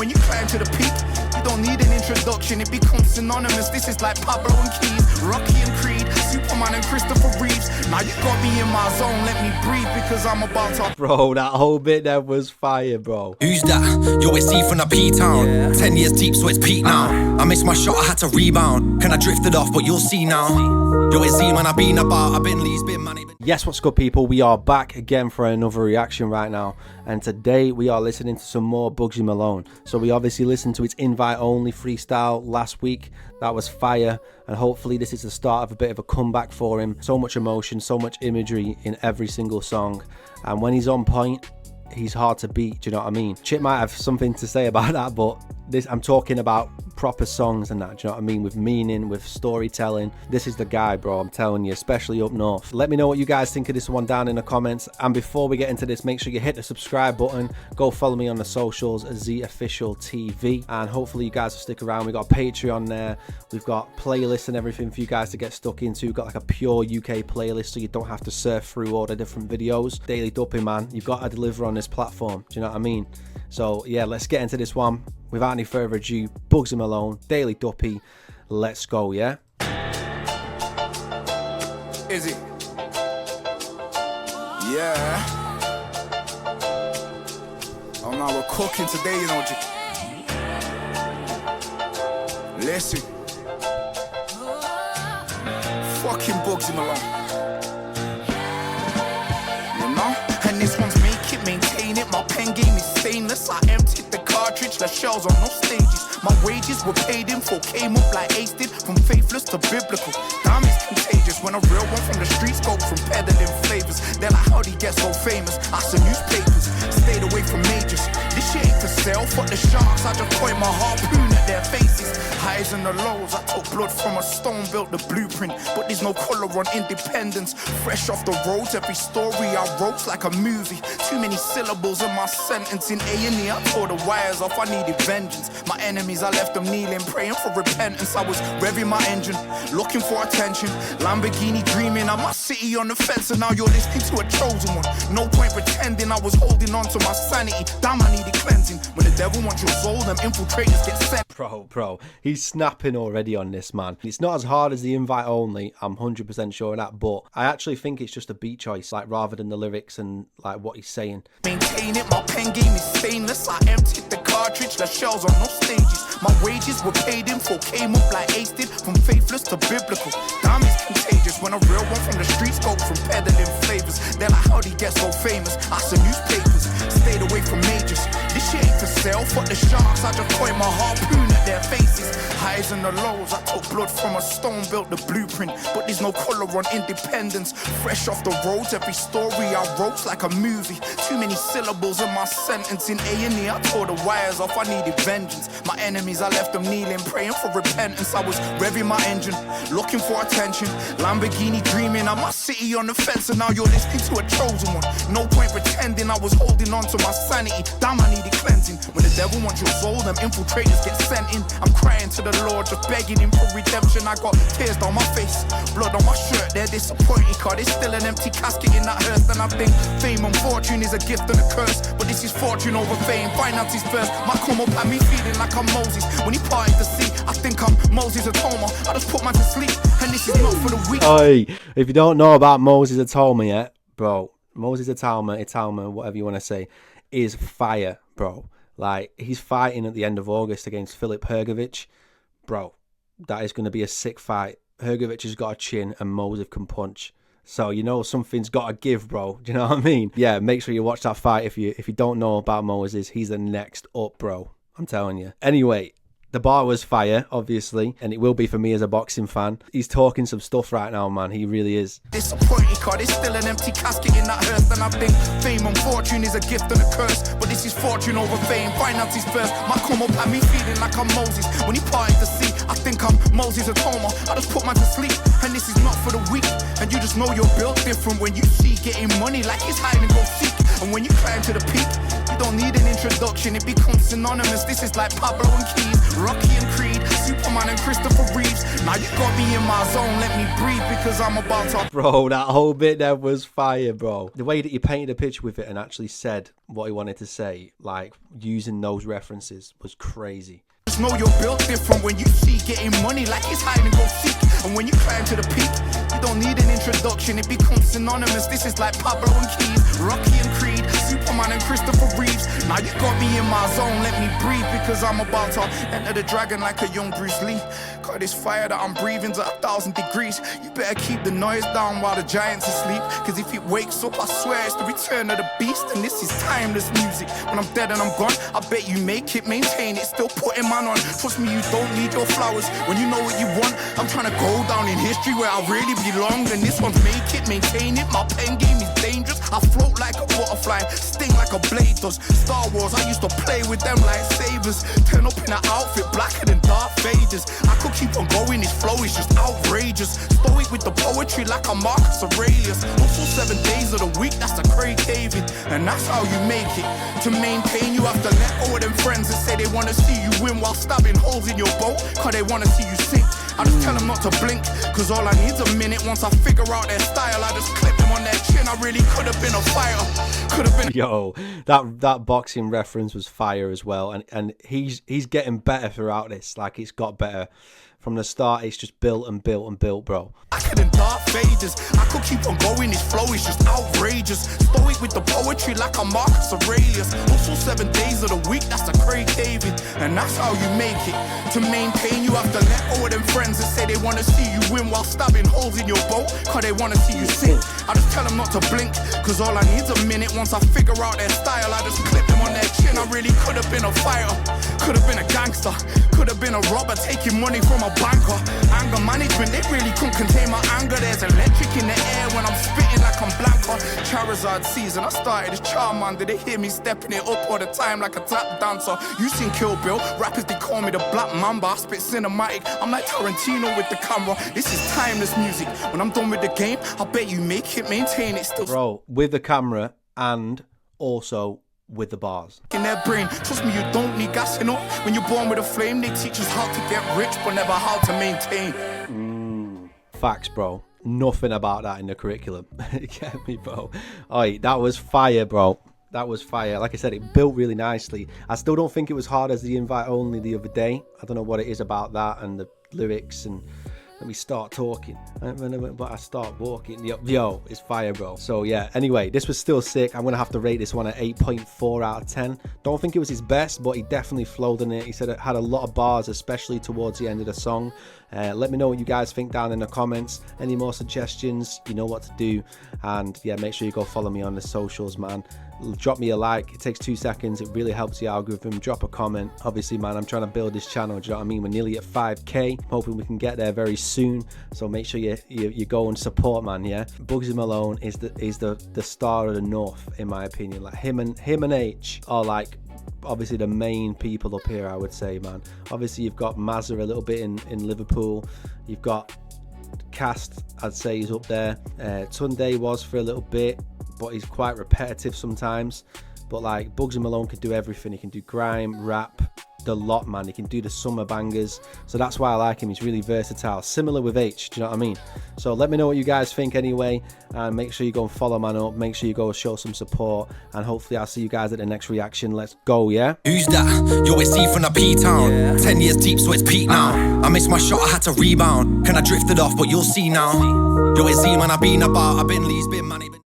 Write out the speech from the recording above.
when you climb to the peak, you don't need an introduction, it becomes synonymous. This is like Pablo and Keys, Rocky and Creed, Superman and Christopher Reeves. Now you got me in my zone, let me breathe because I'm about to... Bro, that whole bit there was fire, bro. Who's that? Yo, it's C from the P-Town. Yeah. 10 years deep, so it's peak now. I missed my shot, I had to rebound. Can I drifted off, but you'll see now. Yo, it's Z, man, I've been about. I've been Lee's been money. Yes, what's good, people? We are back again for another reaction right now. And today we are listening to some more BUGZY Malone. So we obviously listened to its invite-only freestyle last week. That was fire. And hopefully this is the start of a bit of a comeback for him. So much emotion, so much imagery in every single song. And when he's on point, he's hard to beat, do you know what I mean? Chip might have something to say about that, but I'm talking about proper songs and that, do you know what I mean? With meaning, with storytelling. This is the guy, bro, I'm telling you, especially up north. Let me know what you guys think of this one down in the comments. And before we get into this, make sure you hit the subscribe button. Go follow me on the socials, ZOfficialTV. And hopefully you guys will stick around. We've got Patreon there. We've got playlists and everything for you guys to get stuck into. We've got like a pure UK playlist so you don't have to surf through all the different videos. Daily Duppy, man. You've got to deliver on this platform. Do you know what I mean? So yeah, let's get into this one. Without any further ado, BUGZY Malone, Daily Duppy, let's go, yeah? Is it? Yeah. Oh no, we're cooking today, you know. Listen. Fucking BUGZY Malone. You know? And this one's make it, maintain it. My pen game is stainless. I emptied the cartridge, the shells on no stages. My wages were paid in full, came up like Ace did, from faithless to biblical. Damn, it's contagious when a real one from the streets go from peddling flavors. They're like, how'd he get so famous? Ask the newspapers, stayed away from majors. This shit ain't for sale, fuck the sharks. I just point my harpoon at their faces. Highs and the lows, I took blood from a stone, built the blueprint. But there's no color on independence. Fresh off the roads, every story I wrote's like a movie. Too many syllables in my sentence. In A&E, I tore the wires off, I needed vengeance. My enemies, I left them kneeling, praying for repentance. I was revving my engine, looking for attention. Lamborghini dreaming, I'm my city on the fence. And now you're listening to a chosen one. No point pretending I was holding on to my sanity. Damn, I needed cleansing. When the devil wants your soul, them infiltrators get sent. Bro, he's snapping already on this, man. It's not as hard as the invite only, I'm 100% sure of that, but I actually think it's just a beat choice, like, rather than the lyrics and like what he's saying. Maintain it, my pen game is stainless. I emptied the cartridge, the shells on no stages. My wages were paid in full, came up like Ace did, from faithless to biblical. Damn, it's contagious when a real one from the streets go from peddling flavors. They're like, how'd he get so famous? Ask the newspapers, stayed away from majors. This shit ain't for sale, fuck the sharks. I just point my harpoon at their faces. Highs and the lows, I took blood from a stone, built the blueprint. But there's no color on independence. Fresh off the roads, every story I wrote's like a movie. Too many syllables in my sentence. In A&E, I tore the wires off, I needed vengeance. My enemies, I left them kneeling, praying for repentance. I was revving my engine, looking for attention. Lamborghini dreaming, I'm my city on the fence. And now you're listening to a chosen one. No point pretending I was holding on to my sanity. Damn, I needed cleansing. When the devil wants your soul, them infiltrators get sent in. I'm crying to the Lord, just begging him for redemption. I got tears down my face, blood on my shirt. They're disappointed, cause there's still an empty casket in that hearse. And I think fame and fortune is a gift and a curse, but this is fortune over fame, finances first. My come up had me feeling like I'm Moses when he parted the sea. I think I'm Moses Atoma, I just put man to sleep. And this is not for the weak. Oi, if you don't know about Moses Atoma yet, bro, Moses Atoma, whatever you want to say, is fire, bro. Like, he's fighting at the end of August against Filip Hrgović. Bro, that is going to be a sick fight. Hrgović has got a chin and Moses can punch. So, you know, something's got to give, bro. Do you know what I mean? Yeah, make sure you watch that fight. If you don't know about Moses, he's the next up, bro. I'm telling you. Anyway, the bar was fire, obviously, and it will be for me as a boxing fan. He's talking some stuff right now, man. He really is. Disappointed, cause there's still an empty casket in that hearse. And I think fame and fortune is a gift and a curse, but this is fortune over fame, finances first. My come up had me feeling like I'm Moses when he parted the sea. I think I'm Moses Atoma, I just put man to sleep. And this is not for the weak, and you just know you're built different when you see getting money like it's hide and go seek. And when you climb to the peak, you don't need an introduction, it becomes synonymous. This is like Pablo and Keys, Rocky and Creed, Superman and Christopher Reeves. Now you got me in my zone, let me breathe because I'm about to. Bro, that whole bit there was fire, bro. The way that you painted a picture with it and actually said what he wanted to say, like using those references, was crazy. Just know you're built different when you see getting money like it's hide and go seek. And when you climb to the peak, you don't need an introduction, it becomes synonymous. This is like Pablo and Keys, Rocky and Creed, Superman and Christopher Reeves. Now you got me in my zone, let me breathe because I'm about to enter the dragon like a young Bruce Lee. Got this fire that I'm breathing's at 1,000 degrees. You better keep the noise down while the giant's asleep, cause if it wakes up, I swear it's the return of the beast. And this is timeless music. When I'm dead and I'm gone, I bet you make it, maintain it, still putting man on. Trust me, you don't need your flowers when you know what you want. I'm trying to go down in history where I really belong. And this one's make it, maintain it. My pen game is dangerous. I float like a butterfly, sting like a blade does. Star Wars, I used to play with them like sabers. Turn up in an outfit blacker than Darth Vader's. I could keep on going, this flow is just outrageous. Stoic with the poetry like a Marcus Aurelius. Also 7 days of the week, that's a Craig David. And that's how you make it. To maintain, you have to let go of them friends that say they want to see you win while stabbing holes in your boat, cause they want to see you sink. I just tell them not to blink, cause all I need's a minute. Once I figure out their style, I just clip them on their chin. I really could have been a fighter, could have been. Yo, that boxing reference was fire as well, and he's getting better throughout this. Like, it's got better from the start. It's just built and built and built, bro. I couldn't Darth Vader's. I could keep on going, this flow is just outrageous. Stoic with the poetry like a Marcus Aurelius. Also 7 days of the week, that's a Craig David. And that's how you make it. To maintain, you have to let go of them friends that say they want to see you win while stabbing holes in your boat, cause they want to see you sink. I just tell them not to blink, cause all I need's a minute. Once I figure out their style, I just clip them on their chin. I really could have been a fighter, could have been a gangster, could have been a robber taking money from a banker. Anger management, they really couldn't contain my anger. There's electric in the air when I'm spitting like I'm Blanca. Charizard season, I started as Charmander. They hear me stepping it up all the time like a tap dancer. You seen Kill Bill, rappers they call me the Black Mamba. I spit cinematic, I'm like Tarantino with the camera. This is timeless music. When I'm done with the game, I bet you make it, maintain it still. Bro, with the camera and also with the bars. In their brain, trust me, you don't need gassing up. When you're born with a flame, they teach us how to get rich, but never how to maintain. Facts, bro. Nothing about that in the curriculum. Get me, bro. Oi, that was fire, bro. That was fire. Like I said, it built really nicely. I still don't think it was hard as the invite only the other day. I don't know what it is about that and the lyrics and let me start talking. But I start walking. Yo, it's fire, bro. So yeah, anyway, this was still sick. I'm going to have to rate this one at 8.4 out of 10. Don't think it was his best, but he definitely flowed in it. He said it had a lot of bars, especially towards the end of the song. Let me know what you guys think down in the comments. Any more suggestions, you know what to do. And yeah, make sure you go follow me on the socials, man. Drop me a like. It takes 2 seconds. It really helps the algorithm. Drop a comment. Obviously, man, I'm trying to build this channel. Do you know what I mean? We're nearly at 5k. Hoping we can get there very soon. So make sure you go and support, man. Yeah, BUGZY Malone is the star of the North, in my opinion. Like him and H are like obviously the main people up here, I would say, man. Obviously, you've got Mazza a little bit in Liverpool. You've got Cast, I'd say, he's up there. Tunde was for a little bit, but he's quite repetitive sometimes. But like BUGZY Malone can do everything. He can do grime, rap, the lot, man. He can do the summer bangers. So that's why I like him. He's really versatile. Similar with H, do you know what I mean? So let me know what you guys think anyway. And make sure you go and follow man up. Make sure you go show some support. And hopefully I'll see you guys at the next reaction. Let's go, yeah? Who's that? Yo, it's E from the P-Town. Yeah. 10 years deep, so it's peak now. I missed my shot, I had to rebound. Can I drifted off, but you'll see now. Yo, it's E, man, I've been about. I've been Lee's been money.